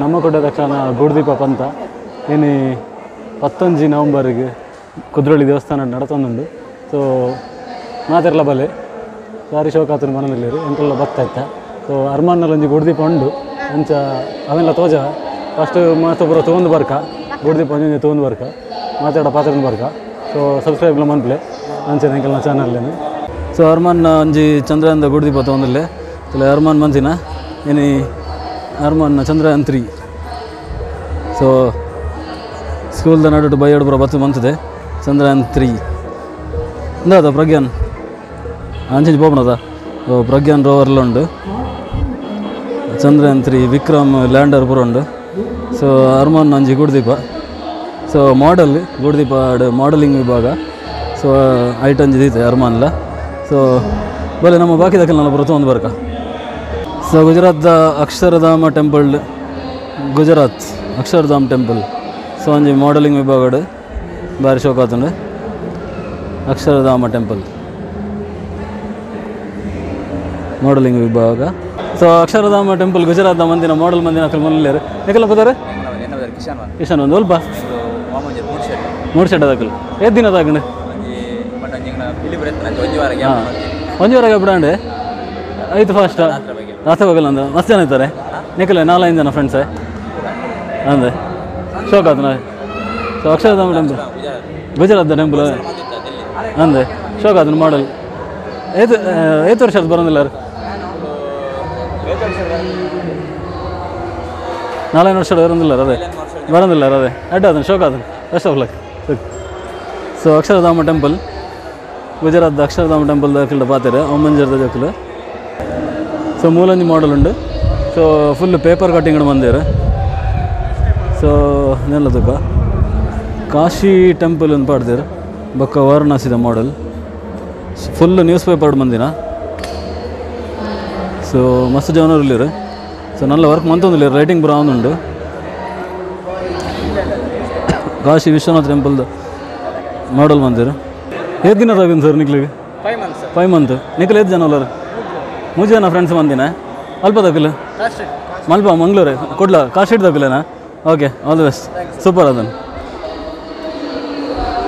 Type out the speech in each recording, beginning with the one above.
ನಮ್ಮ ಕೊಟ್ಟ ತಕ್ಷಣ ಗೂಡ್ದೀಪ ಪಂತ ಏನು 11 ನವಂಬರ್ಗೆ ಕುದ್ರೋಳಿ ದೇವಸ್ಥಾನ ನಡತೊಂದುಂಡು. ಸೊ ಮಾತೆರ್ಲ ಬಲೆ ಸಾರಿ ಶೋಕಾತನ ಮನದಲ್ಲಿ ಎಂತೆಲ್ಲ ಬರ್ತಾಯಿತ್ತ. ಸೊ ಅರ್ಮಾನಲ್ಲಿ ಒಂಜಿ ಗೂಡ್ದೀಪ ಉಂಡು ಅಂಚ ಅವೆಲ್ಲ ತೋಜ ಫಸ್ಟ್ ಮಾತೊಬ್ಬರು ತೊಗೊಂಡು ಬರ್ಕ ಗೂಡ್ದೀಪ ಒಂಜಿ ತೊಗೊಂಡು ಬರ್ಕ ಮಾತಾಡ ಪಾತ್ರ ಬರ್ಕ. ಸೊ ಸಬ್ಸ್ಕ್ರೈಬ್ಲ ಮನ್ಪ್ಲೆ ಅಂಚೆ ಎಂಕೆಲ್ಲ ಚಾನಲ್ಲೇನು. ಸೊ ಅರ್ಮಾನ್ ಒಂಜಿ ಚಂದ್ರಯಾನದ ಗೂಡ್ದೀಪ ತೊಗೊಂದಿಲ್ಲೆ ಅರ್ಮಾನ್ ಮಂತಿನ ಏನು ಅರ್ಮಾನ್ ಚಂದ್ರಯಾನ್ 3. ಸೊ ಸ್ಕೂಲ್ದ ನಡು ಬೈ ಎರಡು ಬತ್ತು ಬಂತದೆ ಚಂದ್ರಯಾನ್ 3 ಇಂದ ಪ್ರಜ್ಞಾನ್ ಅಂಚೆ ಬೋಪಣದ ಪ್ರಜ್ಞಾನ್ ರೋವರ್ಲ ಉಂಡು. ಚಂದ್ರಯಾನ್ 3 ವಿಕ್ರಮ್ ಲ್ಯಾಂಡರ್ ಪೂರ ಉಂಡು. ಸೊ ಅರ್ಮಾನ್ ಒಂಜಿ ಗೂಡ್ದೀಪ. ಸೊ ಮಾಡೆಲ್ ಗೂಡ್ದೀಪ ಮಾಡೆಲಿಂಗ್ ವಿಭಾಗ. ಸೊ ಐಟಂಜಿ ದೀತೆ ಅರ್ಮಾನ್ಲ. ಸೊ ಬಲೆ ನಮ್ಮ ಬಾಕಿ ದಕ್ಕಲ್ಲ ಪುರ ತೊಗೊಂಡು ಬರ್ಕ. ಸೊ ಗುಜರಾತ್ದ Akshardham temple Gujarat Akshardham temple. So ಒಂಜಿ ಮಾಡೆಲಿಂಗ್ ವಿಭಾಗ ಭಾರಿ ಶೋಕಾತುಂಡು ಅಕ್ಷರಧಾಮ ಟೆಂಪಲ್ ಮಾಡೆಲಿಂಗ್ ವಿಭಾಗ. ಸೊ ಅಕ್ಷರಧಾಮ ಟೆಂಪಲ್ ಗುಜರಾತ್ದ ಮಂದಿನ ಮಾಡೆಲ್ ಮಂದಿನ ಅಕ್ಕಲು ಮೊದಲೇರು ಯಾಕೆಲ್ಲ ಪದಾರೆ ಕಿಶನ್ ಒಂದು ಸ್ವಲ್ಪ 3 ಶೆಡ್ ಅದಕ್ಕಲು ಏದು ದಿನ ತಗೊಂಡು ಒಂಜು ವಾರ ಬಿಡಂಡೆ ಆಯ್ತು ಫಾಸ್ಟ್ ರಾತ್ರಿ ಹೋಗಲ್ಲ ಅಂದ್ರೆ ಮಸ್ತ್ ಜನ ಇರ್ತಾರೆ ನಿಖಲೆ 4-5 ಜನ ಫ್ರೆಂಡ್ಸೇ ಅಂದೆ ಶೋಕಾತು ನಾ. So Akshardham temple Gujarat temple ಅಂದೆ ಶೋಕಾತು ಮಾಡಲ್ ಏತು ವರ್ಷ ಬರೋದಿಲ್ಲ 4 ವರ್ಷ ಬರೋದಿಲ್ಲ ಅದೇ ಅಡ್ಡ ಶೋಕಾತು best of luck. So Akshardham temple Gujarat Akshardham temple ದಾಖಲ ಪಾತಾರೆ ಅಮ್ಮಂಜರ್ದ ಜಕ್ಕಲು. ಸೊ ಮೂಲಂಜಿ ಮಾಡೆಲ್ ಉಂಡು. ಸೊ ಫುಲ್ ಪೇಪರ್ ಕಟ್ಟಿಂಗ್ ಬಂದಿರು. ಸೊ ನೆಲ್ಲ ತುಕ ಕಾಶಿ ಟೆಂಪಲ್ ಒಂದು ಪಾಡ್ದಿರು ಬೊಕ್ಕ ವಾರಣಾಸಿದ ಮಾಡೆಲ್ ಫುಲ್ ನ್ಯೂಸ್ ಪೇಪರ್ ಬಂದಿನ. ಸೊ ಮಸ್ತ್ ಜನರು ಇಲ್ಲಿರು. ಸೊ ನಲ್ಲ ವರ್ಕ್ ಮಂತೊಂದಿಲ್ಲ ರೈಟಿಂಗ್ ಪೂರ ಉಂಡು. ಕಾಶಿ ವಿಶ್ವನಾಥ್ ಟೆಂಪಲ್ದು ಮಾಡೆಲ್ ಬಂದಿರು. ಏದು ದಿನ ತಗೊಂಡು ಸರ್ ನಿಕ್ಲಿಗೆ 5 ಮಂತ್ ನಿಖಲ್ ಏದು ಜನ ಅಲ್ಲರು 3 ಜನ ಫ್ರೆಂಡ್ಸ್ ಬಂದಿನ ಅಲ್ಪ ತಗಲು ಮಲ್ಪ ಮಂಗ್ಳೂರು ಕೊಡ್ಲ ಕಾರ್ ಸ್ಟ್ರೀಟ್ ತಗಲೇನಾ. Okay all the best super ಅದನ್ನು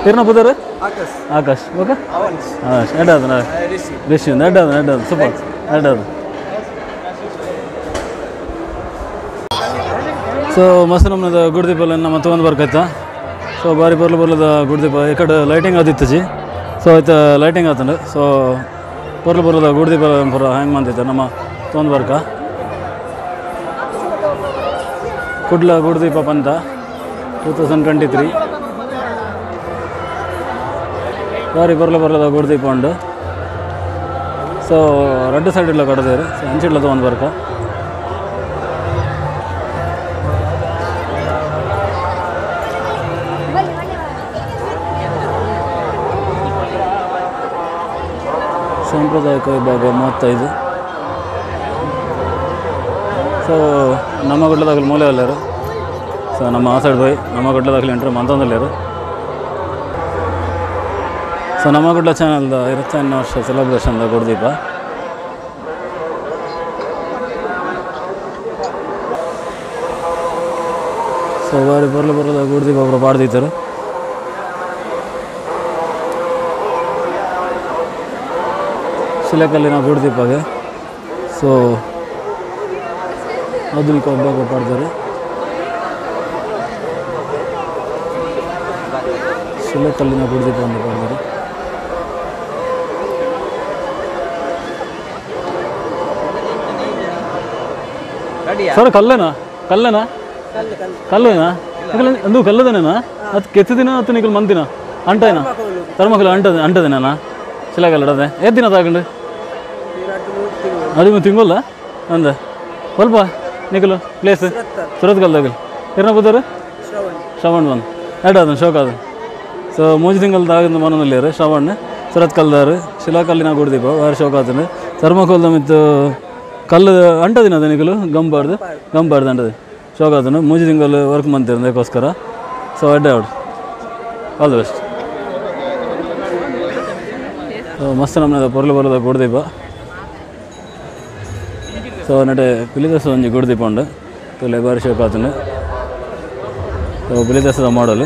ಏರ್ನ ಪುದಾರೆ ಆಕಾಶ್ ಓಕೆ ಎಡ್ ಅದನ್ನ ರಿಷಿ ಎಡ್ ಅದು ಸೂಪರ್ ಎಡ್ ಅದು. ಸೊ ಮಸ್ತ್ ನಮ್ಮದು ಗುಡ್ದೀಪ ನಮ್ಮ ತೊಗೊಂಡು ಬರ್ಕೈತಾ. ಸೊ ಬಾರಿ ಬರ್ಲದ ಗುಡ್ದೀಪ ಈ ಕಡೆ ಲೈಟಿಂಗ್ ಆದಿತ್ತಜಿ. ಸೊ ಆಯ್ತು ಲೈಟಿಂಗ್ ಆತಂಡು. ಸೊ ಬರ್ಲದ ಗುಡ್ದೀಪ ಪೂರ ಹ್ಯಾಂಗ್ ಮಾಡ್ತೈತೆ ನಮ್ಮ ತೊಗೊಂಡು ಬರ್ಕ ಕುಡ್ಲ ಗುಡ್ದೀಪ ಪಂತ 2023 ಬಾರಿ ಬರ್ಲದ ಗುಡ್ದೀಪ ಉಂಡು. ಸೊ 2 ಸೈಡ್ ಇಲ್ಲ ಕಡದೇರು. ಸೊ ಅಂಚಿಡ್ಲ ತೊಗೊಂಡು ಬರ್ಕ ಸಾಂಪ್ರದಾಯಿಕ ವಿಭಾಗ 35. ಸೊ ನಮ್ಮ ಗುಡ್ಲದಾಗಲಿ ಮೂಲೆ ಅಲ್ಲಾರು. ಸೊ ನಮ್ಮ ಆ ಸೈಡ್ ಬೈ ನಮ್ಮ ಗುಡ್ಲದಾಗಲಿ ಎಂಟ್ರಿ ಮಂತೊಂದಲ್ಲಾರು. ಸೊ ನಮ್ಮ ಗುಡ್ಲ ಚಾನಲ್ದ 25ನೇ ವರ್ಷ ಸೆಲೆಬ್ರೇಷನ್ದ ಗುಡ್ದೀಪ. ಸೊ ಬಾರಿ ಬರ್ಲದ ಗುಡ್ದೀಪ ಒಬ್ಬರು ಪಾಡ್ದಿದ್ದರು. ಶಿಲೆಕಲ್ಲಿನ ಗುಡ್ದೀಪಗೆ. ಸೊ ಆಧುನಿಕ ವಿಭಾಗ ಪಾಡ್ತಾರೆ. ಶಿಲೆಕಲ್ಲಿನ ಗುಡ್ದೀಪ ಅಂತ ಪಾಡ್ತಾರೆ. ಸರ್ ಕಲ್ಲೇನಾ ಅಂದು ಕಲ್ಲದೇನೇನಾ ಅದು ಕೆತ್ತಿದಿನ ಅಥವಾ ನಿಖಲ್ ಮಂತಿನ ಅಂಟೇನಾ ತರ್ಮಕಲ್ ಅಂಟದೇನಾ ಶಿಲೆಕಲ್ಲಡದೆ ಏದು ದಿನ ತಗೊಂಡು 13 ತಿಂಗಳ ಅಂದ ಸ್ವಲ್ಪ ನಿಖಲು ಪ್ಲೇಸ್ ಸುರತ್ ಕಲ್ದಾಗಲಿ ಏನ ಬುದ್ಧಾರೆ ಶ್ರವಣ್ 1 ಎಡ್ ಅದನ್ನು ಶೋಕ ಅದು. ಸೊ 3 ತಿಂಗಳದಾಗಿಂದ ಮನದಲ್ಲಿ ಶ್ರವಣ್ ಸುರತ್ ಕಲ್ದಾರು ಶಿಲಾಕಲ್ಲಿನ ಗುಡ್ದೀಪ ಭಾರಿ ಶೋಕ ಆತಂದು. ಥರ್ಮಕೋಲ್ದ ಮಿತ್ತು ಕಲ್ಲು ಅಂಟದಿನ ಅದ ನಿಖಲು ಗಂಬಾರ್ದು ಅಂಟದು ಶೋಕ ಆತನು 3 ತಿಂಗಳು ವರ್ಕ್ ಮಂತಿರು ಅದಕ್ಕೋಸ್ಕರ. ಸೊ ಅಡ್ಡೆ ಆಲ್ ದಿ ಬೆಸ್ಟ್. ಮಸ್ತ್ ನಮ್ಮದ ಬರ್ಲದ ಗುಡ್ದೀಪ. ಸೊ ನಡೆ ಪಿಲಿದಸ ಒಂಜಿ ಗುಡ್ದೀಪ ಉಂಡು ತೊಲೆ ಬಾರಿ ಶೋಕ ಆತನು ಬಿಳಿದಸದ ಮಾಡಲು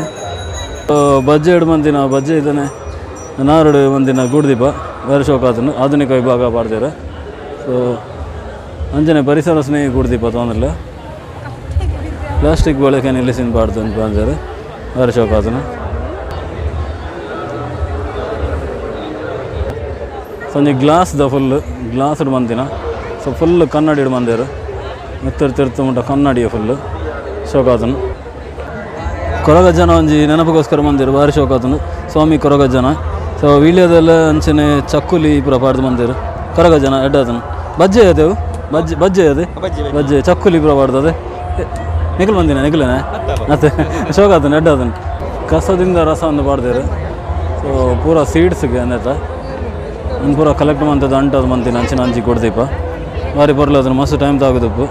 ಬಜ್ಜೆ 2 ಮಂದಿನ ಬಜ್ಜೆ ಇದ್ದಾನೆ 4 ಮಂದಿನ ಗೂಡುದೀಪ ಬಾರಿ ಶೋಕ ಆತನು ಆಧುನಿಕ ವಿಭಾಗ ಪಾಡ್ತಾರೆ ಸೊ ಅಂಜನೆ ಪರಿಸರ ಸ್ನೇಹಿ ಗೂಡುದೀಪ ತೊಂದಿಲ್ಲ ಪ್ಲಾಸ್ಟಿಕ್ ಬಳಕೆ ನಿಲ್ಲಿಸಿನ ಪಾಡ್ದು ಅಂತ ಬಂದಿದ್ದಾರೆ ಬಾರಿ ಶೋಕ ಆತನು ಸಂಜೆ ಗ್ಲಾಸ್ದ ಗ್ಲಾಸ್ ಬಂದಿನ ಸೊ ಫುಲ್ ಕನ್ನಡಿ ಬಂದಿರು ತಿರ್ತು ಮುಟ್ಟ ಕನ್ನಡಿಯ ಫುಲ್ಲು ಶೋಕಾತನು ಕೊರಗಜ್ಜನ ಒಂಜಿ ನೆನಪಿಗೋಸ್ಕರ ಬಂದಿರು ಭಾರಿ ಶೋಕಾತನು ಸ್ವಾಮಿ ಕೊರಗಜ್ಜನ ಸೊ ವೀಳ್ಯದೆಲ್ಲ ಅಂಚನೆ ಚಕ್ಕುಲಿ ಪೂರ ಪಾಡ್ದು ಬಂದಿರು ಕೊರಗಜ್ಜನ ಎಡ್ಡಾತನು ಬಜ್ಜೆ ಅದೇವು ಬಜ್ಜೆ ಅದೇ ಬಜ್ಜೆ ಚಕ್ಕುಲಿ ಪೂರ ಪಾಡ್ದದೆ ನಿಖಲ್ ಬಂದಿನ ನಿಖಲೇನೆ ಮತ್ತೆ ಶೋಕಾತನು ಎಡ್ಡಾತನು ಕಸದಿಂದ ರಸವನ್ನು ಪಾಡ್ದಿರು ಸೊ ಪೂರ ಸೀಡ್ಸ್ಗೆ ಅನ್ನತ್ತ ಒಂದು ಪೂರ ಕಲೆಕ್ಟ್ ಮಾಡ್ತದೆ ಅಂಟದು ಮಂತಿನ ಅಂಚಿನ ಅಂಚಿ ಕೊಡ್ದೀಪ ಭಾರಿ ಬರಲ್ಲ ಅದನ್ನು ಮಸ್ತ್ ಟೈಮ್ ತಾಗೋದಪ್ಪು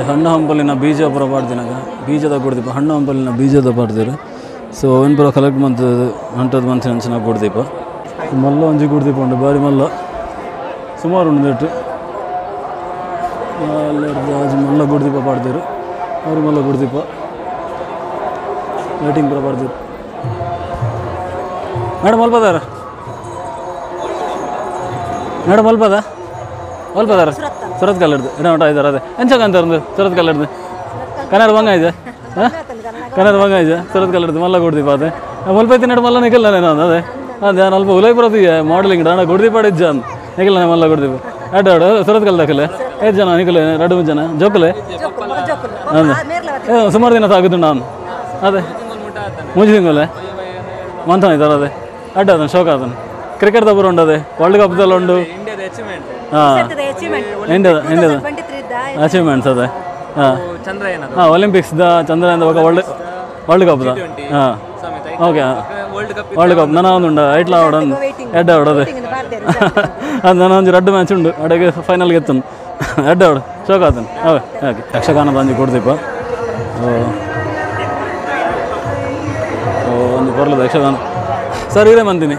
ಹಣ್ಣು ಹಂಪಲಿನ ಬೀಜ ಪೂರ ಪಾಡ್ದಿನಾಗ ಬೀಜದ ಕೊಡ್ದೀಪ ಹಣ್ಣು ಹಂಪಲಿನ ಬೀಜದ ಪಾಡ್ದಿರು ಸೊ ಒಂದು ಪೂರ ಕಲೆಕ್ಟ್ ಮಾಡ್ತದೆ ಅಂಟದು ಮಂತಿನ ಅಂಚಿನ ಕೊಡ್ದೀಪ ಮಲ್ಲ ಒಂಜಿ ಕೊಡ್ದೀಪ ಉಂಟು ಭಾರಿ ಮಲ್ಲ ಸುಮಾರು ಉಂಟು ನೆಟ್ಟು ಮಲ್ಲ ಕೊಡ್ದೀಪ ಪಾಡ್ದಿರು ಭಾರಿ ಮಲ್ಲ ಕೊಡ್ದೀಪ ಲೈಟಿಂಗ್ ಪೂರ ಪಾಡ್ದಿರು ಮೇಡಮ್ ಅಲ್ಪದಾರ ಮೇಡಮ್ ಅಲ್ಪದಾರ ಸುರತ್ ಕಲ್ಲಡ್ದು ಇಡೋಟ ಇದ್ದಾರೆ ಅದೇ ಎಂಚಕಂತ ಒಂದು ಸುರತ್ ಕಲ್ಲಡ್ದು ಕನ್ನಡ ಬಂಗ ಇದೆ ಕನ್ನಡ ಬಂಗ ಇದೆ ಸುರತ್ ಕಲ್ಲಡ್ದು ಮಲ್ಲ ಕೊಡ್ದೀಪ ಅದೇ ಮಲ್ಪೈತಿ ನಡು ಮಲ್ಲ ನಿಖಲ್ಲ ನಾನು ಅದೇ ನಾನು ಅಲ್ಪ ಉಲೈಪುರದಿಗೆ ಮಾಡಲಿಂಗ್ ಡಾಣ ಕೊಡ್ದೀಪ ಇಜ್ಜ ಅಂತ ನಿಖಲ್ಲ ಮಲ್ಲ ಕೊಡ್ದೀಪ ಅಡ್ಡಾಡು ಸುರತ್ ಕಲ್ದಾಕಲೆ 5 ಜನ ನಿಖಲೆ 2 ಜನ ಜೋಕಲೆ ಸುಮಾರು ದಿನ ಸಾಗುದು ನಾನು ಅದೇ ಮುಂಜಿ ತಿಂಗಳೆ ಮಂಥನ ಇದ್ದಾರೆ ಅದೇ ಅಡ್ಡ ಅದನ್ನು ಶೋಕ ಅದನ್ನು ಕ್ರಿಕೆಟ್ ದಬ್ಬರು ಉಂಟು ಅದೇ ವರ್ಲ್ಡ್ ಕಪ್ದಲ್ಲಿ ಉಂಟು ಹಾಂ ಇಂಡಿಯಾದ ಅಚೀವ್ಮೆಂಟ್ಸ್ ಅದೇ ಹಾಂ ಒಲಿಂಪಿಕ್ಸ್ದ ಚಂದ್ರಯಾನ ವರ್ಲ್ಡ್ ಕಪ್ದ ಹಾಂ ಓಕೆ ವರ್ಲ್ಡ್ ಕಪ್ ನನ್ನ ಒಂದು ಉಂಟು ಐಟ್ಲ ಆಡೋದು ಎಡ್ಡ ಆಡೋದೆ ಅದು ನನ್ನ ಒಂದು 2 ಮ್ಯಾಚ್ ಉಂಟು ಅಡೆಗೆ ಫೈನಲ್ಗೆ ಎತ್ತನು ಎಡ್ಡ ಆಡು ಶೋಕ ಆತನು ಓಕೆ ಓಕೆ ಯಕ್ಷಗಾನ ಬಂದು ಕೊಡ್ದೀಪ ಒಂದು ಬರಲದ ಯಕ್ಷಗಾನ ಸರ್ ಇದೇ ಬಂದಿನಿ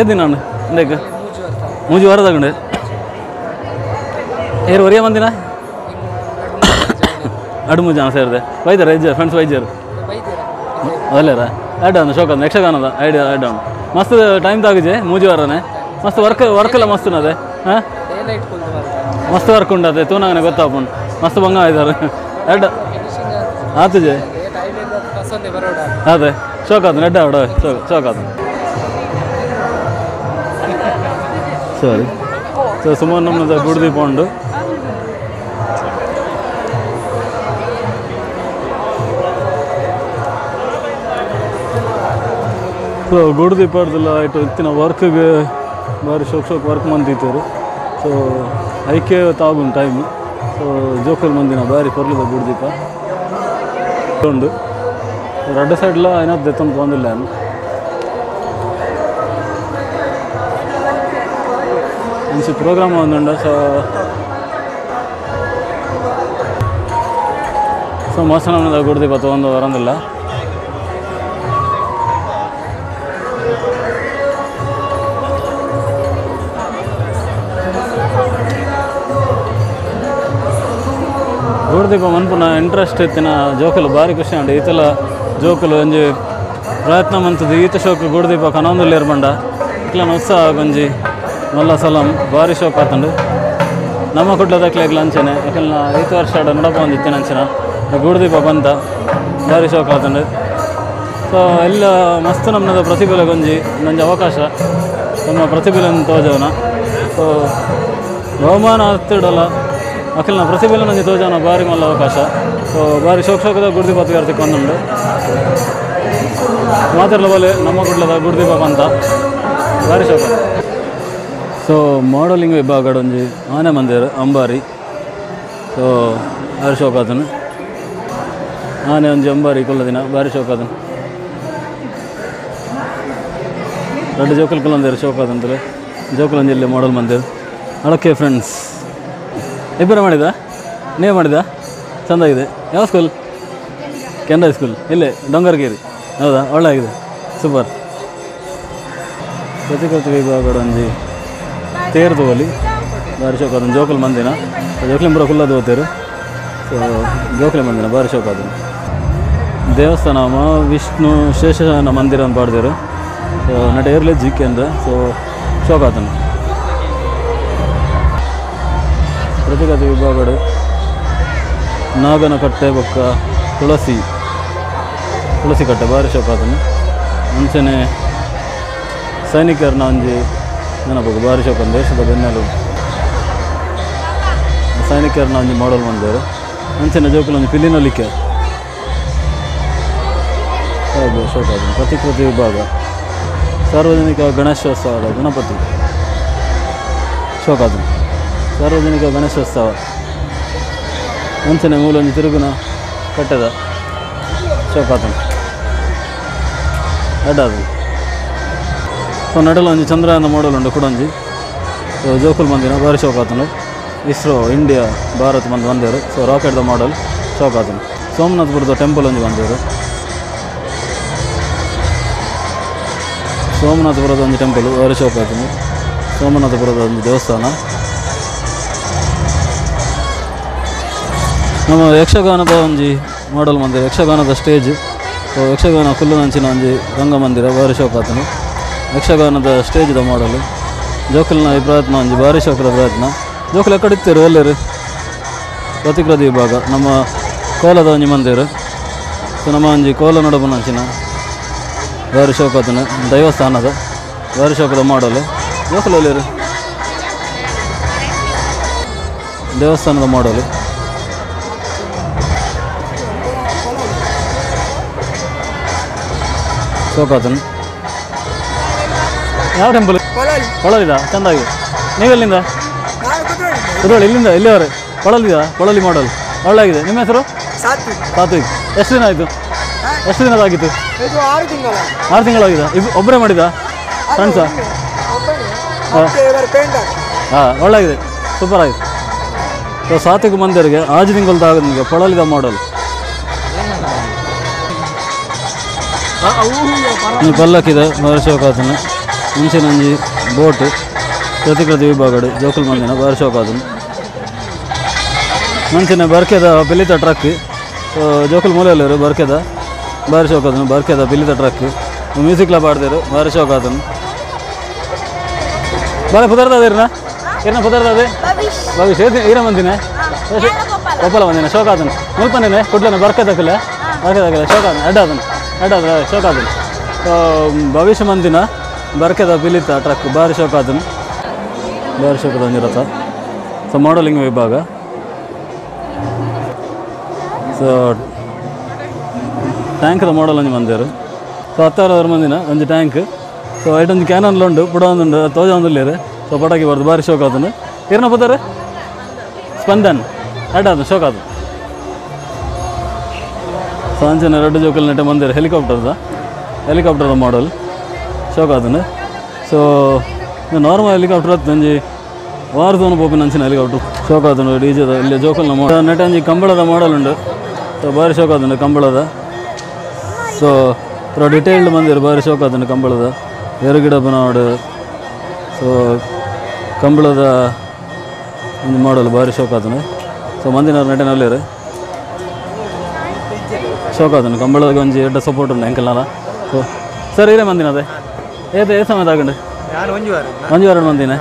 ಏದಿನ ನಾನು ಇಂದಕ್ಕೆ ಮೂಜಿ ವಾರ ತಗೊಂಡೆ ಏರು ಒರಿಯ ಬಂದಿನ 2-3 ಜನ ಸೇರಿದೆ ವೈದ್ಯರ ಫ್ರೆಂಡ್ಸ್ ವೈದ್ಯರು ಅಲ್ಲೇರ ಅಡ್ಡ ಶೋಕ ಯಕ್ಷಗಾನದ ಐಡಿಯಾ ಅಡ್ಡ ಮಸ್ತ್ ಟೈಮ್ ತಾಗಿಜೆ ಮೂಜಿ ವಾರನೇ ಮಸ್ತ್ ವರ್ಕ್ ಎಲ್ಲ ಮಸ್ತ್ ಅದೇ ಹಾಂ ಮಸ್ತ್ ವರ್ಕ್ ಉಂಟು ಅದೇ ತೂನಾಗನೆ ಗೊತ್ತಾಪುಂಡು ಮಸ್ತ್ ಬಂಗ ಇದ್ದಾರೆ ಅಡ್ಡ ಆತುಜೆ ಅದೇ ಶೋಕ ಆತನು ಎಡ್ಡ ಆಡ ಶೋಕ ಆತನು ಸರಿ ಸೊ ಸುಮಾರು ನಮ್ಮದು ಗುಡ್ದೀಪ ಉಂಡು ಸೊ ಗುಡ್ದೀಪದಲ್ಲ ಆಯಿತು ಇತ್ತಿನ ವರ್ಕ್ಗೆ ಭಾರಿ ಶೋಕ್ ವರ್ಕ್ ಮಂದಿತ್ತರು ಸೊ ಐಕೆ ತಾಗುಂಡು ಟೈಮು ಸೊ ಜೋಕಲ್ ಮಂದಿನ ಭಾರಿ ಪರ್ಲದ ಗುಡ್ದೀಪ ಉಂಡು 2 ಸೈಡ್ಲ ಏನಾದ್ರು ದೆತ್ತೊಂದು ಬಂದಿಲ್ಲ ನಾನು ಮಂచి ಪ್ರೋಗ್ರಾಮ್ ಒಂದುಂಡ ಸೊ ಮಸ್ತ್ ನಮ್ಮದ ಗುಡ್ದೀಪ ತೊಗೊಂಡು ಬರೋದಿಲ್ಲ ಗುಡ್ದೀಪ ಮನ್ಪುನ ಇಂಟ್ರೆಸ್ಟ್ ಇತ್ತಿನ ಜೋಕಲು ಭಾರಿ ಖುಷಿ ಉಂಟು ಈತಲ ಜೋಕಲು ಒಂಜಿ ಪ್ರಯತ್ನ ಮಂತದ್ದು ಈತ ಶೋಕ ಗುಡ್ದೀಪ ಕನೊಂದುಲ್ಲೇರ್ ಇರ್ಬಂಡ ಇಕ್ಲನ ಉತ್ಸಾಹ ಗೊಂಜಿ ಮಲ್ಲ ಸಲಾಂ ಭಾರಿ ಶೋಕ ಆತಂಡು ನಮ್ಮ ಕುಡ್ಲದಕ್ಲೆಗ್ಲ ಅಂಚನೆ ಯಾಕಂದ್ರೆ 5 ವರ್ಷ ನಡಪ ಒಂದಿತ್ತಿನ ಅಂಚಿನ ಗುಡ್ದೀಪ ಬಂತ ಭಾರಿ ಶೋಕ ಆತಂಡು ಸೊ ಎಲ್ಲ ಮಸ್ತ್ ನಮ್ಮದ ಪ್ರತಿಭೆ ಗೊಂಜಿ ನಂಜಿ ಅವಕಾಶ ನಮ್ಮ ಪ್ರತಿಭೆಯನ್ನು ತೋಜವನ ಸೊ ಬಹುಮಾನ ಹತ್ತಿಡಲ್ಲ ಅಖಿಲ್ನ ಪ್ರತಿಭೆಲ್ಲ ನಂಜಿ ತೋಜವನ ಭಾರಿ ಮಲ್ಲ ಅವಕಾಶ ಸೊ ಭಾರಿ ಶೋಕದ ಗುಡ್ದೀಪ ತಯಾರಿಸಿಕೊಂಡು ಒಂದುಂಡು ಮಾತಿರ್ಲ ಬಲೆ ನಮ್ಮ ಕುಡ್ಲದ ಗುಡ್ದೀಪ ಬಂತ ಭಾರಿ ಶೋಕ ಸೊ ಮಾಡಲಿಂಗ್ ವಿಭಾಗದ ಒಂಜಿ ಆನೆ ಮಂದಿರ ಅಂಬಾರಿ ಸೊ ಭಾರಿ ಶೋಕ ಆತನು ಆನೆ ಒಂಜಿ ಅಂಬಾರಿ ಕೊಲ್ಲ ದಿನ ಭಾರಿ ಶೋಕ ಆತನು 2 ಜೋಕಲ್ ಕೊಲ್ಲಂದಿರು ಶೋಕ ಆತಂತಲೇ ಜೋಕಲಂಜಿಲ್ಲಿ ಮಾಡಲ್ ಮಂದಿರು ಅಳಕ್ಕೆ ಫ್ರೆಂಡ್ಸ್ ಇಬ್ಬರು ಮಾಡಿದ ನೀವು ಮಾಡಿದ ಚೆಂದಾಗಿದೆ ಯಾವ ಸ್ಕೂಲ್ ಕೆನರಾ ಸ್ಕೂಲ್ ಇಲ್ಲೇ ಡೊಂಗರ್ಗೇರಿ ಹೌದಾ ಒಳ್ಳೆ ಆಗಿದೆ ಸೂಪರ್ ಪ್ರತಿಕೃತಿ ವಿಭಾಗದ ಒಂಜಿ ತೇರು ತೋಲಿ ಬಾರಿ ಶೋಕ ಅದನ್ನು ಜೋಕುಲು ಮಂದಿನ ಜೋಕುಲಿಂಬುರ ಕುಲ್ಲದು ಹೋಗ್ತೇರು. ಸೊ ಜೋಕುಲಿ ಮಂದಿನ ಬಾರಿ ಶೋಕ ಅದನ್ನು ದೇವಸ್ಥಾನ ವಿಷ್ಣು ಶೇಷನ ಮಂದಿರ ಅಂತ ಪಾಡ್ದೇರು. ಸೊ ನಟ ಏರ್ಲೆ ಜಿಕ್ಕೆ ಅಂದರೆ ಸೊ ಶೋಕ ಅದನ್ನು ಪ್ರತಿಕೃತಿ ವಿಭಾಗಡು ನಾಗನ ಕಟ್ಟೆ ಬೊಕ್ಕ ತುಳಸಿ ಕಟ್ಟೆ ಬಾರಿ ಶೋಕ ಅದನ್ನು ಮುಂಚೆನೆ ಸೈನಿಕರನ್ನ ಒಂಜಿ ನೆನಪು ಬಾರಿ ಶೋಕ ದೇಶದ ಬೆನ್ನೆಲು ಸೈನಿಕರನ್ನ ಒಂಜಿ ಮಾಡಲ್ ಬಂದೇರು. ಮುಂಚೆನೆ ಜೋಕುಲು ಒಂಜಿ ಪಿಲ್ಲಿನಲ್ಲಿಕ್ಕೆ ಹೌದು ಶೋಕ ಅದನ್ನು ಪ್ರತಿಕೃತಿ ವಿಭಾಗ ಸಾರ್ವಜನಿಕ ಗಣೇಶೋತ್ಸವದ ಗಣಪತಿ ಶೋಕ ಅದನ್ನು ಸಾರ್ವಜನಿಕ ಗಣೇಶೋತ್ಸವ ಮುಂಚೆನೆ ಮೂಲೊಂಜಿ ತಿರುಗುನ ಕಟ್ಟೆದ ಶೋಕ ಅದನ್ನು ಅಡ್ಡದು. ಸೊ ನಡಲ ಒಂಜಿ ಚಂದ್ರಯಾನ ಮಾಡಲ್ ಉಂಡು ಕುಡೊಂಜಿ ಜೋಕುಲು ಮಂದಿನ ಬಾರಿ ಶೋಕ ಆತನು. ಇಸ್ರೋ ಇಂಡಿಯಾ ಭಾರತ್ ಮಂದಿ ಬಂದೇರು. ಸೊ ರಾಕೆಟ್ದ ಮಾಡಲ್ ಶೋಕ ಆತನು. ಸೋಮನಾಥಪುರದ ಟೆಂಪಲ್ ಒಂಜಿ ಬಂದೇರು. ಸೋಮನಾಥಪುರದ ಒಂದು ಟೆಂಪಲ್ ಬಾರಿ ಶೋಕ ಆತನು. ಸೋಮನಾಥಪುರದ ಒಂದು ದೇವಸ್ಥಾನ. ನಮ್ಮ ಯಕ್ಷಗಾನದ ಒಂಜಿ ಮಾಡಲ್ ಮಂದಿರ ಯಕ್ಷಗಾನದ ಸ್ಟೇಜ್. ಸೊ ಯಕ್ಷಗಾನ ಕುಲ್ಲುನಂಚಿನ ಒಂಜಿ ರಂಗಮಂದಿರ ಬಾರಿ ಶೋಕ ಆತನು. ಯಕ್ಷಗಾನದ ಸ್ಟೇಜ್ದ ಮಾಡಲು ಜೋಕುಲಿನ ಈ ಪ್ರಯತ್ನ ಒಂಜಿ ಬಾರಿ ಶೋಕದ ಪ್ರಯತ್ನ. ಜೋಕುಲು ಎಕ್ಕಡೆ ಇತ್ತೇರು ಒಳ್ಳೆರು ಪ್ರತಿಕೃತಿ ವಿಭಾಗ ನಮ್ಮ ಕೋಲದ ಒಂಜಿ ಮಂದಿರ. ಸೊ ನಮ್ಮ ಒಂಜಿ ಕೋಲ ನಡಪನಂಚಿನ ಬಾರಿ ಶೋಕ ಆತನು ದೈವಸ್ಥಾನದ ಬಾರಿ ಶೋಕದ ಮಾಡಲು ಜೋಕುಲು ಒಳ್ಳೆರು ದೇವಸ್ಥಾನದ ಮಾಡಲು ಶೋಕ ಆತನು. ಯಾವ ಟೆಂಪಲ್ ಕೊಳಲಿದ ಚೆಂದಾಗಿ ನೀವೆಲ್ಲಿಂದ ಕುದ್ರೋಳಿ ಇಲ್ಲಿಂದ ಇಲ್ಲಿವರೆ ಕೊಳಲಿ ಮಾಡಲ್ ಒಳ್ಳೆಯಾಗಿದೆ. ನಿಮ್ಮ ಹೆಸರು ಸಾತ್ವಿಕ್. ಎಷ್ಟು ದಿನ ಆಯಿತು? ಎಷ್ಟು ದಿನದಾಗಿತ್ತು? 6 ತಿಂಗಳಾಗಿದೆ. ಒಬ್ಬರೇ ಮಾಡಿದ ಫ್ರೆಂಡ್ಸಾ? ಹಾಂ ಒಳ್ಳೆಯಾಗಿದೆ ಸೂಪರ್ ಆಗಿದೆ. ಸೊ ಸಾತ್ವಿಕ್ ಮಂದಿರಿಗೆ 6 ತಿಂಗಳದ ಆಗ ನಿಮಗೆ ಕೊಳಲಿದ ಮಾಡಲ್ ನೀವು ಪಲ್ಲಕ್ಕಿದೆ ಬಾರಿ ಶೋಕ ಆತನು. ಮುಂಚಿನ ಒಂಜಿ ಬೋಟ್ ಪ್ರತಿಕೃತಿ ವಿಭಾಗಡು ಜೋಕುಲು ಮಂದಿನ ಬಾರಿ ಶೋಕ ಆತನು. ಮುಂಚಿನ ಬರ್ಕೆದ ಪಿಲಿತ ಟ್ರಕ್ ಜೋಕುಲು ಮೂಲೆಯಲ್ಲರು ಬರ್ಕೆದ ಬಾರಿ ಶೋಕ ಆತನು. ಬರ್ಕೆದ ಪಿಲಿತ ಟ್ರಕ್ ಮ್ಯೂಸಿಕ್ಲ ಪಾಡ್ದೇರು ಬಾರಿ ಶೋಕ ಆತನು. ಬಾರಿ ಪುದರ್ದಾದೇರ್ನ ಏನ ಪುದರ್ದಾದೆ ಭವಿಷ್ಯ ಈರ ಮಂದಿನ ಒಪ್ಪಲ ಮಂದಿನ ಶೋಕ ಆತನು. ಮುಲ್ಪನೇನೆ ಕುಡ್ಲನ ಬರ್ಕೆದಕ್ಕಲ್ಲ ಶೋಕ ಆತನು ಅಡ್ಡಾದ ಶೋಕ ಆತನು. ಭವಿಷ್ಯ ಮಂದಿನ ಬರ್ಕೆದ ಪಿಲಿತ ಟ್ರಕ್ ಬಾರಿ ಶೋಕ ಆತನು. ಬಾರಿ ಶೋಕದ ಒಂಜಿ ರಥ. ಸೊ ಮಾಡಲಿಂಗ್ ವಿಭಾಗ. ಸೊ ಟ್ಯಾಂಕ್ದ ಮಾಡಲ್ ಒಂಜಿ ಮಂದಿರು. ಸೊ 10,000 ಮಂದಿನ ಒಂಜಿ ಟ್ಯಾಂಕ್. ಸೊ ಐಟೊಂದು ಕ್ಯಾನನ್ಲ ಉಂಡು ಪುಡ ಒಂದುಂಡು ತೋಜ ಒಂದುಲ್ಲೇರು. ಸೊ ಪಟಾಕಿ ಬರ್ದು ಬಾರಿ ಶೋಕ ಆತನು. ಏರ್ನ ಪುತ್ತಾರೆ ಸ್ಪಂದನ್ ಅಡ್ಡಾದ ಶೋಕ ಆತನು. ಸೊ ಅಂಚನೆ ರೆಡ್ ಜೋಕಲ್ ನೆಟ್ಟೆ ಮಂದಿರ ಹೆಲಿಕಾಪ್ಟರ್ದ ಮಾಡಲ್ ಶೋಕ ಆತನು. ಸೊ ನಾರ್ಮಲ್ ಹೆಲಿಕಾಪ್ಟರ್ ಆಯ್ತು ಒಂಜಿ ವಾರದವನು ಪೋಪಿನ ಅಂಚಿನ ಹೆಲಿಕಾಪ್ಟರ್ ಶೋಕ ಆತನು. ಡಿಜೆದ ಇಲ್ಲಿ ಜೋಕಲ್ನ ನೆಟ್ಟೆ ಒಂಜಿ ಕಂಬಳದ ಮಾಡಲ್ ಉಂಡು. ಸೊ ಬಾರಿ ಶೋಕ ಆತನು ಕಂಬಳದ. ಸೊ ಪೂರ ಡಿಟೇಲ್ಡ್ ಮಂದಿರು ಬಾರಿ ಶೋಕ ಆತನು ಕಂಬಳದ ಎರುಗಿಡಪ್ಪನ ಹಾಡು. ಸೊ ಕಂಬಳದ ಒಂದು ಮಾಡಲು ಬಾರಿ ಶೋಕ ಆತನು. ಸೊ ಮಂದಿನವ್ರು ನೆಟ್ಟೆನಲ್ಲೇರು ಶೋಕ ಆತನು ಕಂಬಳದಾಗ ಒಂಜಿ ಎಡ್ಡ ಸಪೋರ್ಟ್ ಉಂಡು ಎಂಕಲ್ನಲ್ಲ. ಸೊ ಸರ್ ಇರೇ ಮಂದಿನ ಅದೇ ಏತ ಏ ಸಮಯದ ಆಗಂಡು ಮಂಜು ವಾರ ಮಂದಿನ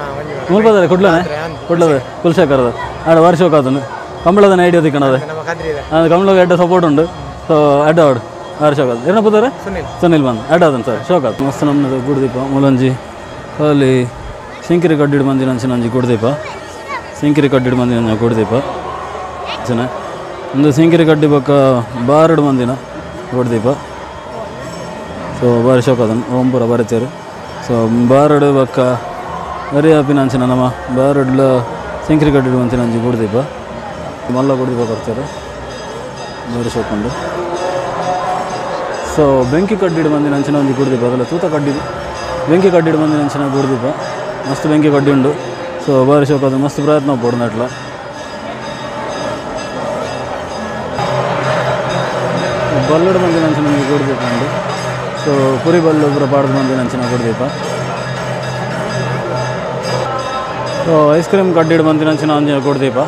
ಮುಲ್ಪದ ಕುಡ್ಲದ ಕುಲ್ಶೇಖರದ ಆಡ ಬಾರಿ ಶೋಕ ಆತನು. ಕಂಬಳದ ಐಡಿಯಾ ತಿಕ್ಕಣದೆ ಅದು ಕಂಬಳದ ಎಡ್ಡ ಸಪೋರ್ಟ್ ಉಂಡು. ಸೊ ಅಡ್ಡ ಆಡು ಬಾರಿ ಶೋಕ ಆತ. ಏನ ಪುತ್ತಾರೆ ಸುನಿಲ್ ಬಂದು ಅಡ್ಡ ಆದನು ಸರ್ ಶೋಕ ಆತ. ಮಸ್ತ್ ನಮ್ಮದು ಗುಡ್ದೀಪ ಮೂಲಂಜಿ ಅಲ್ಲಿ ಸಿಂಕಿರಿ ಕಡ್ಡಿಡು ಮಂದಿನ ಅಂಚಿನ ಒಂಜಿ ಗುಡ್ದೀಪ ಸಿಂಕಿರಿ ಕಡ್ಡಿಡು ಮಂದಿನ ಗುಡ್ದೀಪ ಅಂಚಿನ ಒಂದು ಸಿಂಕಿರಿ ಕಡ್ಡಿ ಪಕ್ಕ ಬಾರಡು ಮಂದಿನ ಗುಡ್ದೀಪ. ಸೊ ಬಾರಿ ಶೋಕ ಆತನು ಓಂಪುರ ಬರೀತೇರು. ಸೊ ಬಾರಡು ಪಕ್ಕ ಬರೀ ಆಪಿನ ಅಂಚಿನ ನಮ್ಮ ಬಾರಡ್ಲ ಸಿಂಕಿರಿ ಕಡ್ಡಿಡು ಮಂಚಿನ ಒಂಜಿ ಗುಡ್ದೀಪ ಮಲ್ಲ ಗುಡ್ದೀಪ ಕೊಡ್ತಾರೆ ಬಾರಿ ಶೋಕ ಉಂಡು. ಸೊ ಬೆಂಕಿ ಕಡ್ಡಿಡು ಮಂದಿನ ಅಂಚಿನ ಒಂಜಿ ಗುಡ್ದೀಪ ಅದಲ್ಲ ತೂತ ಕಡ್ಡಿದು ಬೆಂಕಿ ಕಡ್ಡಿಡು ಮಂದಿನ ಅಂಚಿನ ಗುಡ್ದೀಪ ಮಸ್ತ್ ಬೆಂಕಿ ಕಡ್ಡಿ ಉಂಡು. ಸೊ ಬಾರಿ ಶೋಕ ಅದು ಮಸ್ತ್ ಪ್ರಯತ್ನ ಪೋಡು ನಟ್ಲ. ಬಲ್ಲಡು ಮಂದಿನ ಅಂಚಿನ ಗುಡ್ದೀಪ ಉಂಡು. ಸೊ ಪುರಿ ಬಲ್ಲು ಪೂರ ಪಾಡ್ದು ಮಂದಿನ ಅಂಚಿನ ಗುಡ್ದೀಪ ಸೊ ಐಸ್ ಕ್ರೀಮ್ ಕಡ್ಡಿಡು ಬಂದಿನಂಚಿನ ಅಂಜಿನ ಗುಡ್ದೀಪ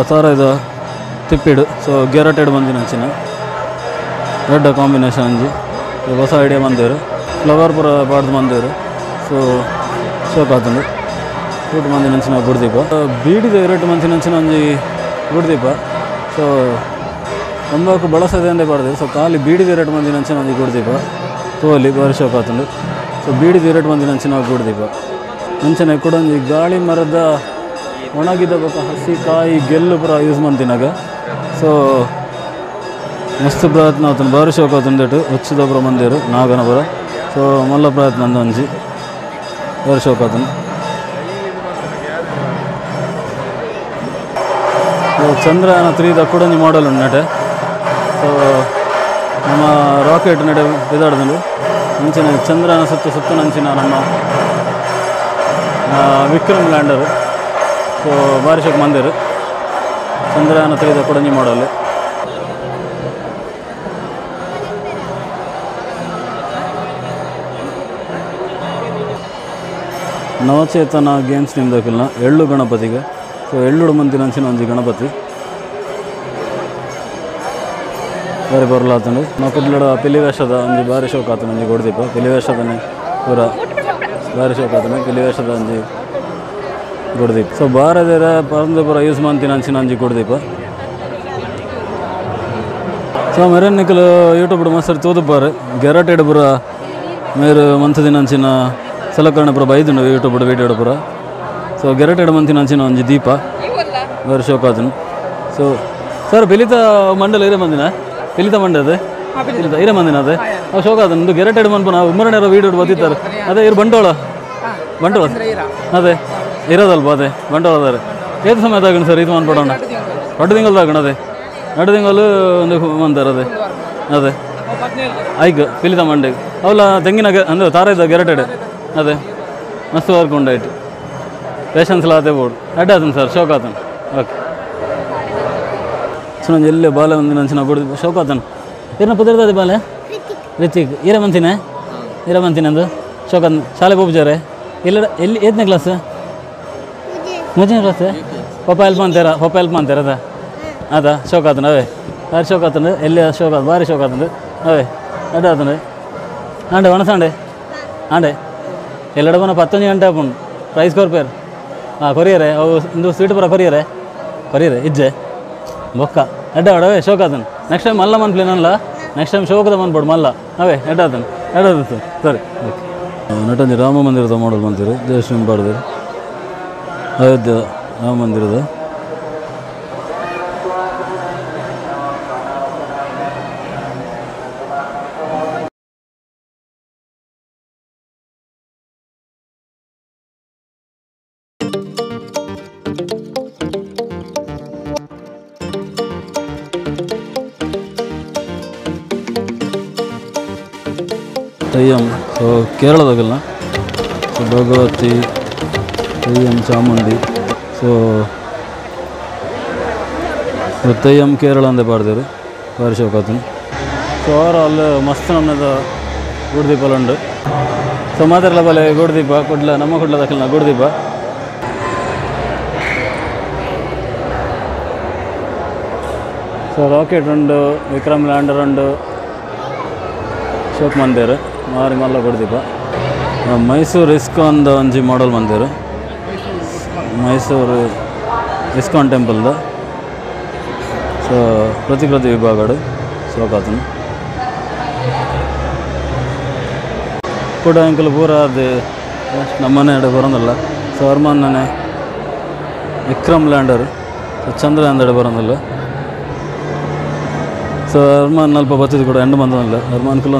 ಸಾರ ಇದು ತಿಪ್ಪಿಡು ಸೊ ಗೆರಟೆಡು ಬಂದಿನಂಚಿನ ರೆಡ್ ಕಾಂಬಿನೇಷನ್ ಅಂಜಿ ಹೊಸ ಐಡಿಯಾ ಬಂದೇರು ಫ್ಲವರ್ ಪೂರ ಪಾಡ್ದು ಬಂದೇರು ಸೊ ಶೋಕ್ ಆತಂಡು ಊಟ ಮಂದಿನಂಚಿನ ಗುಡ್ದೀಪ ಬೀಡಿದ 2 ಮಂಚಿನಂಚಿನ ಒಂಜಿ ಗುಡ್ದೀಪ ಸೊ ಒಂಬಾಕು ಬಳಸದೆ ಅಂದೇ ಪಾಡ್ದೆ ಸೊ ಖಾಲಿ ಬೀಡಿದ 2 ಮಂದಿನಂಚಿನ ಒಂಜಿ ಗುಡ್ದೀಪ ತೋಲಿ ಬಾರಿ ಶೋಕ್ ಆತಂಡು ಸೊ ಬೀಡಿದ 2 ಮಂದಿನಂಚಿನ ಗುಡ್ದೀಪ ಅಂಚನೆ ಕೂಡ ಒಂಜಿ ಗಾಳಿ ಮರದ ಒಣಗಿದ ಬೊಕ ಹಸಿ ಕಾಯಿ ಗೆಲ್ಲು ಪೂರ ಯೂಸ್ ಮಂತಿನಾಗ ಸೊ ಮಸ್ತ್ ಪ್ರಯತ್ನ ಆತನು ಬಾರಿ ಶೋಕ ಆತಂದೇಟು ಹೆಚ್ಚಿದ ಪುರ ಮಂದಿರು ನಾಗನ ಪುರ ಸೊ ಮಲ್ಲ ಪ್ರಯತ್ನ ಅಂದ ಒಂಜಿ ಬಾರಿ ಶೋಕ ಆತನು ಚಂದ್ರಯಾನ 3 ಕೂಡ ಒಂಜಿ ಮಾಡಲ್ ಉಂಡು ನಟೆ ಸೊ ನಮ್ಮ ರಾಕೆಟ್ ನಡೆ ಇದಾಡ್ದು ಅಂಚಿನ ಚಂದ್ರನ ಸುತ್ತನಂಚಿನ ನಮ್ಮ ವಿಕ್ರಮ್ ಲ್ಯಾಂಡರು ಸೊ ಬಾರಿ ಶೋಕ್ ಮಂದಿರು ಚಂದ್ರಯಾನ 3 ಕೂಡ ಒಂಜಿ ಮಾಡಲ್ ನವಚೇತನ ಗೇಮ್ಸ್ ನಿಮ್ದಕ್ಕಿಲ್ಲ ಎಳ್ಳು ಗಣಪತಿಗೆ ಸೊ ಎಳ್ಳುಡು ಮಂತಿನಂಚಿನ ಒಂಜಿ ಗಣಪತಿ ಬಾರಿ ಬರ್ಲಾತಂಡು ಮಕ್ಕಳ ಪಿಲಿವೇಷದ ಒಂಜಿ ಬಾರಿ ಶೋಕ್ ಆತನು ಒಂಜಿ ಗುಡ್ದೀಪ ಪಿಲಿವೇಷದನೆ ಪೂರ ಬಾರಿ ಶೋಕ್ ಆತನು ಪಿಲಿವೇಷದ ಒಂಜಿ ಗುಡ್ದೀಪ ಸೊ ಬಾರದೇರ ಪರಂದು ಪೂರ ಯೂಸ್ ಮಂತಿನಂಚಿನ ಒಂಜಿ ಗುಡ್ದೀಪ ಸೊ ಮೇರೇನು ನಿಕ್ಕಲು ಯೂಟ್ಯೂಬ್ ಮಸ್ತ್ ತೋದುಪಾರು ಗೆರಟೆಡ್ ಪೂರ ಮೇರು ಮಂತದಿನಂಚಿನ ಸಲಕರಣ ಪೂರ ಬೈದುಂಡು ಯೂಟ್ಯೂಬ್ ವೀಡಿಯೋಡು ಪೂರ ಸೊ ಗೆರಟೆಡ್ ಮಂತಿನಂಚಿನ ಒಂಜಿ ದೀಪ ಬಾರಿ ಶೋಕ್ ಆತನು ಸೊ ಸರ್ ಪಿಲಿತ ಮಂಡಲ ಇರೇ ಮಂದಿನ ಪಿಲಿತ ಮಂಡದೆ ಪಿಲಿತ ಇರೇ ಮಂದಿನ ಅದೇ ಅವು ಶೋಕ ಆತನು ಗೆರಟೆಡ್ ಮನ್ಪನ ಉಮ್ಮರನೇರ ವೀಡಿಯೋಡು ಬತ್ತಿತ್ತಾರೆ ಅದೇ ಇರು ಬಂಡೋಳ ಅದೇ ಇರೋದಲ್ಪ ಅದೇ ಬಂಡೋಳ ಅದಾರೆ ಏದು ಸಮಯ ತಗೊಂಡು ಸರ್ ಇದು ಮನ್ಪಡೋಣ 2 ತಿಂಗಳು ತಗೊಂಡು ಅದೇ 2 ತಿಂಗಳು ಒಂದು ಮಂತಾರೆ ಅದೇ ಆಯ್ಕೆ ಪಿಲಿತ ಮಂಡೆಗೆ ಅವಲ್ಲ ತೆಂಗಿನ ಅಂದರೆ ತಾರೈದ ಗೆರಟೆಡ್ ಅದೇ ಮಸ್ತ್ ವರ್ಕ್ ಉಂಡಾಯ್ತು ಪೇಷನ್ಸ್ ಲಾತೆ ಬೋರ್ಡು ಅಡ್ಡ ಆತನು ಸರ್ ಶೋಕ್ ಆತನು ಓಕೆ ಸುನಂಜಿ ಎಲ್ಲೇ ಬಾಲೆ ಒಂದು ನಂಚಿನ ಕೊಡ್ದು ಶೋಕ್ ಆತನು ಏನ ಪುದರ್ತದೆ ಬಾಲೆ ರಿತಿಕ್ ಈರ ಮಂತಿನೇ ಅಂದು ಶೋಕ್ ಆತನು ಶಾಲೆ ಹೋಗ್ಬಿಚಾರೆ ಎಲ್ಲಿ 8ನೇ ಕ್ಲಾಸ್ 3ನೇ ಕ್ಲಾಸ್ ಪಪ್ಪ ಹೆಲ್ಪ್ ಮಾಡ್ತಾರ ಅದಾ ಶೋಕ್ ಆತನು ಅವೇ ಬಾರಿ ಶೋಕ್ ಆತನು ಎಲ್ಲಿ ಶೋಕ್ ಆತ ಭಾರಿ ಶೋಕ್ ಆತಂದು ಅವೇ ಅಡ್ಡ ಆತನು ಆಂಡೆ ಒಣಸಾಂಡೆ ಆಂಡೆ ಎಲ್ಲೆಡೆ ಬನ 11 ಗಂಟೆ ಆಪುಂಡು ಪ್ರೈಸ್ ಕೊರ್ಪೇರು ಕೊರಿಯರೆ ಅವು ಇಂದು ಸ್ವೀಟ್ ಪೂರ ಕೊರಿಯರೆ ಇಜ್ಜೆ ಬೊಕ್ಕ ಎಡ್ಡ ಅವೇ ಶೋಕ್ ಆತನು ನೆಕ್ಸ್ಟ್ ಟೈಮ್ ಮಲ್ಲ ಮನ್ಪ್ಲೇನಲ್ಲ ನೆಕ್ಸ್ಟ್ ಟೈಮ್ ಶೋಕದ ಮನ್ಪಡು ಮಲ್ಲ ಅವೇ ಎಡ್ಡಾತನು ಸರಿ ಓಕೆ ನಟಂಜಿ ರಾಮ ಮಂದಿರದ ಮಾಡಲ್ ಬಂತಿರು ದೇವಶ್ರೀ ಪಾಡ್ದಿರು ಅಯೋಧ್ಯ ರಾಮ ಮಂದಿರದ ತೆಯ್ಯಂ ಸೊ ಕೇರಳದಾಗಲ್ಲ ಸೊ ಭಗವತಿ ತೆಯ್ಯಂ ಚಾಮುಂಡಿ ಸೊ ತೆಯ್ಯಂ ಕೇರಳ ಅಂದೇ ಪಾಡ್ದೇರು ಬಾರಿ ಶೋಕ್ ಆತನು ಸೊ ಓವರಾಲ್ ಮಸ್ತ್ ನಮ್ಮದ ಗುಡ್ದೀಪಲ್ ಉಂಡು ಸೊ ಮಾತಾಡಲ ಬಲೆ ಗುಡ್ದೀಪ ನಮ್ಮ ಕುಡ್ಲದಕ್ಕಲ್ಲ ಗುಡ್ದೀಪ ಸೊ ರಾಕೆಟ್ ಉಂಡು ವಿಕ್ರಮ್ ಲ್ಯಾಂಡರ್ ಉಂಡು ಶೋಕ್ ಮಂದಿರು ಮಾರಿ ಮಲ್ಲ ಗುಡ್ದೀಪ ಮೈಸೂರು ಇಸ್ಕಾನ್ದ ಒಂಜಿ ಮಾಡಲ್ ಮಂದಿರು ಮೈಸೂರು ಇಸ್ಕಾನ್ ಟೆಂಪಲ್ದ ಸೊ ಪ್ರತಿಕೃತಿ ವಿಭಾಗಡು ಶೋಕ್ ಆತನು ಕೂಡ ಅಂಕಲ್ ಪೂರ ಅದು ನಮ್ಮನೆ ಬರೋದಿಲ್ಲ ಸೊ ಹರ್ಮಾನ್ನೇ ವಿಕ್ರಮ್ ಲ್ಯಾಂಡರ್ ಸೊ ಚಂದ್ರಯಾನ ಬರೋದಿಲ್ಲ ಸೊ ಹರ್ಮಾನ್ ಅಲ್ಪ ಬತ್ತಿದ್ದು ಕೂಡ ಎಂಡು ಬಂದಲ್ಲ ಹರ್ಮಾನ್ ಕುಲ